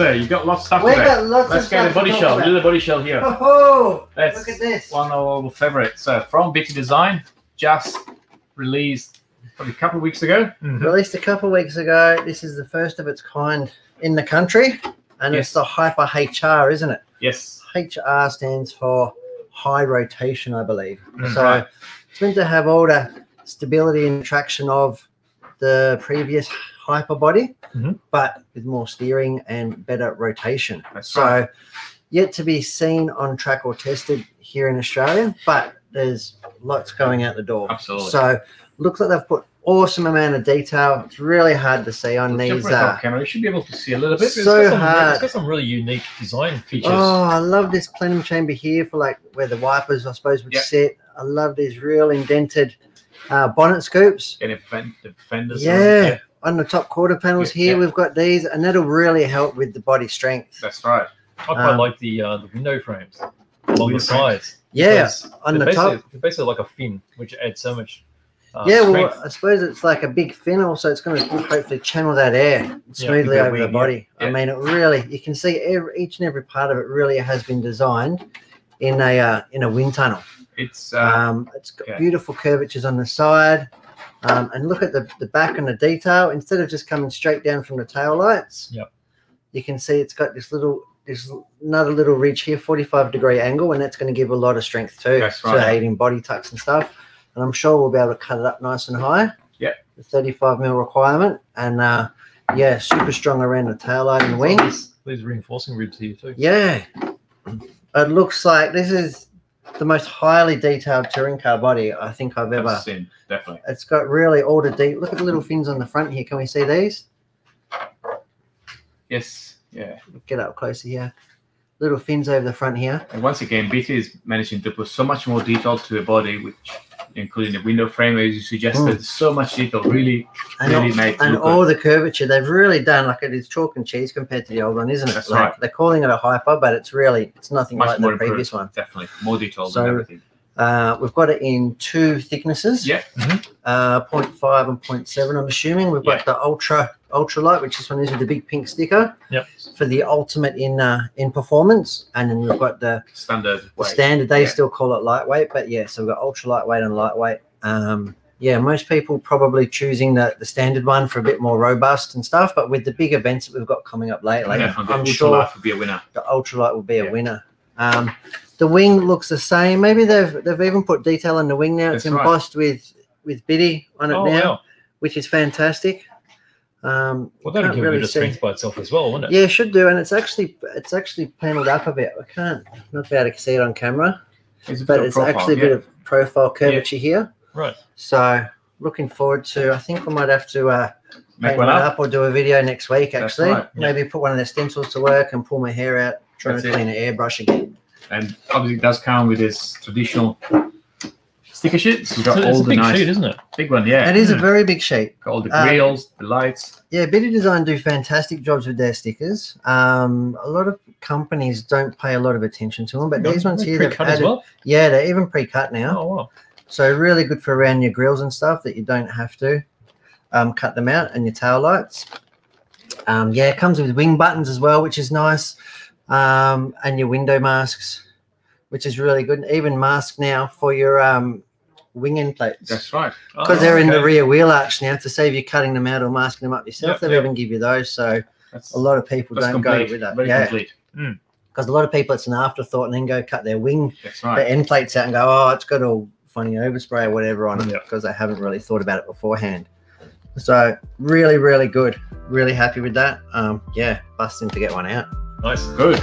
sir. You got lots of stuff We today. got lots Let's of get stuff the body to talk shell. about. Do the body shell here. Oh, That's look at this. one of our favorites. From Bittydesign, just released probably a couple of weeks ago. Released a couple of weeks ago. This is the first of its kind in the country, and Yes. it's the Hyper-HR, isn't it? Yes. HR stands for high rotation, I believe. So Right. it's meant to have all the stability and traction of the previous Hyper body, but with more steering and better rotation. That's so right. yet to be seen on track or tested here in Australia, but there's lots going out the door. Absolutely. So looks like they've put awesome amount of detail. It's really hard to see on these. Camera, you should be able to see a little bit. So It's hard. got some really unique design features. Oh, I love this plenum chamber here for like where the wipers, I suppose, would sit. I love these real indented bonnet scoops. And the fenders. Yeah. On the top quarter panels here, yeah. we've got these, and that'll really help with the body strength. That's right. I quite like the window frames along the sides. Yeah, because on the they're top. basically like a fin, which adds so much. Yeah, well, strength. I suppose it's like a big fin also. It's going to hopefully channel that air smoothly over the body. Yeah. I mean, it really, you can see each and every part of it really has been designed in a wind tunnel. It's got beautiful curvatures on the side. And look at the back and the detail. Instead of just coming straight down from the tail lights, you can see it's got this another little ridge here, 45-degree angle, and that's going to give a lot of strength too. That's right. To aid in body tucks and stuff. And I'm sure we'll be able to cut it up nice and high. Yeah. The 35mm requirement, and yeah, super strong around the tail light and wings. These reinforcing ribs here too. Yeah. It looks like this is the most highly detailed touring car body I think I've ever seen. Definitely. It's got really all the look at the little fins on the front here. Can we see these? Yes. Yeah. Get up closer here. Little fins over the front here. And once again, BT is managing to put so much more detail to the body, which including the window frame, as you suggested, so much detail really makes it look all good. the curvature they've really done, like it is chalk and cheese compared to the old one, isn't it? That's like, right. They're calling it a Hyper, but it's nothing Much like more the previous one. Definitely more detailed So, and everything. We've got it in 2 thicknesses. Yeah. 0.5 and 0.7. I'm assuming we've got the ultra light, which this one is with the big pink sticker. Yep. For the ultimate in performance, and then we've got the standard. They still call it lightweight, but yeah. So we've got ultra lightweight and lightweight. Yeah, most people probably choosing the standard one for a bit more robust and stuff. But with the big events that we've got coming up lately, I'm sure will be a winner. The ultralight will be a winner. The wing looks the same. Maybe they've even put detail on the wing now. It's embossed with Bitty on it now, which is fantastic. Well, that'll give it a bit of strength by itself as well, wouldn't it? Yeah, it should do, and it's actually panelled up a bit. I can't not be able to see it on camera, but it's actually a bit of profile curvature here. Right. So looking forward to. I think we might have to make one up or do a video next week. Actually, right. Maybe put one of the stencils to work and pull my hair out, trying to clean an airbrush again. And obviously, it does come with this traditional sticker sheet. So we've got it's all a the big nice sheet, isn't it? Big one, yeah. It is a very big sheet. Got all the grills, the lights. Yeah, Bittydesign do fantastic jobs with their stickers. A lot of companies don't pay a lot of attention to them, but these ones here, pre-cut as well. Yeah, they're even pre-cut now. Oh wow! So really good for around your grills and stuff that you don't have to cut them out, and your tail lights. Yeah, it comes with wing buttons as well, which is nice, and your window masks, which is really good. And even masks now for your wing end plates. That's right. Because they're in the rear wheel arch now, to save you cutting them out or masking them up yourself. They'll even give you those. So a lot of people don't go with that. Very complete. Because a lot of people, it's an afterthought, and then go cut their wing, That's right. the end plates out and go, oh, it's got all funny overspray or whatever on it, because they haven't really thought about it beforehand. So really, really good. Really happy with that. Yeah, busting to get one out. Nice. Good.